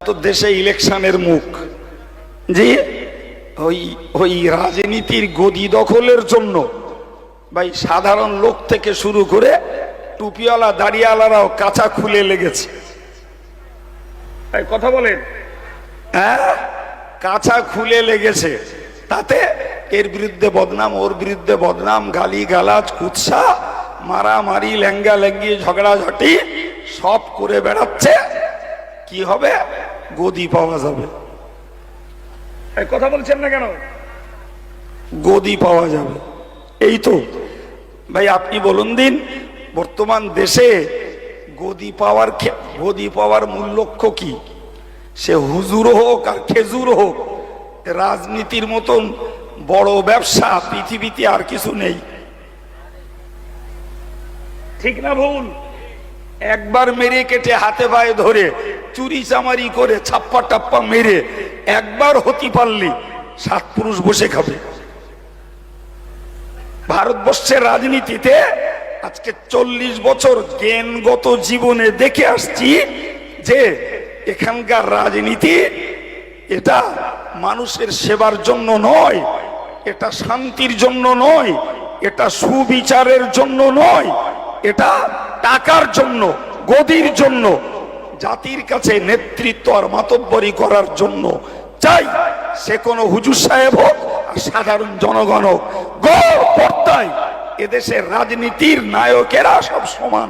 তো দেশে ইলেকশনের মুখ, যে ওই ওই রাজনীতির গদি দখলের জন্য ভাই সাধারণ লোক থেকে শুরু করে টুপিওয়ালা দাড়িওয়ালারাও কাঁচা খুলে লেগেছে। কথা বলেন, হ্যাঁ, কাঁচা খুলে লেগেছে। তাতে এর বিরুদ্ধে বদনাম, ওর বিরুদ্ধে বদনাম, গালি গালাজ, কুৎসা, মারামারি, লেঙ্গা লেঙ্গি, ঝগড়াঝাটি সব করে বেড়াচ্ছে। কি হবে? গদি পাওয়া যাবে। কথা বলছেন না কেন? গদি পাওয়া যাবে। এই তো ভাই, আপনি বলুন দিন, বর্তমান দেশে গদি পাওয়ার মূল লক্ষ্য কি? সে হুজুর হোক আর খেজুর হোক, রাজনীতির মতন বড় ব্যবসা পৃথিবীতে আর কিছু নেই। ঠিক না ভুল? একবার মেরে কেটে হাতে পায়ে ধরে চুরি চামারি করে ছাপ্পা টাপ্পা মেরে একবার হতে পারলি 7 পুরুষ বসে খাবে। ভারতবর্ষের রাজনীতিতে আজকে 40 বছর জ্ঞানগত জীবনে দেখে আসছি যে এখানকার রাজনীতি এটা মানুষের সেবার জন্য নয়, এটা শান্তির জন্য নয়, এটা সুবিচারের জন্য নয়, এটা টাকার জন্য, গদির জন্য, জাতির কাছে নেতৃত্ব আর মাতব্বরি করার জন্য। চাই সে কোনো হুজুর সাহেব হোক আর সাধারণ জনগণ হোক, গো পর্দায় এদেশের রাজনীতির নায়কেরা সব সমান।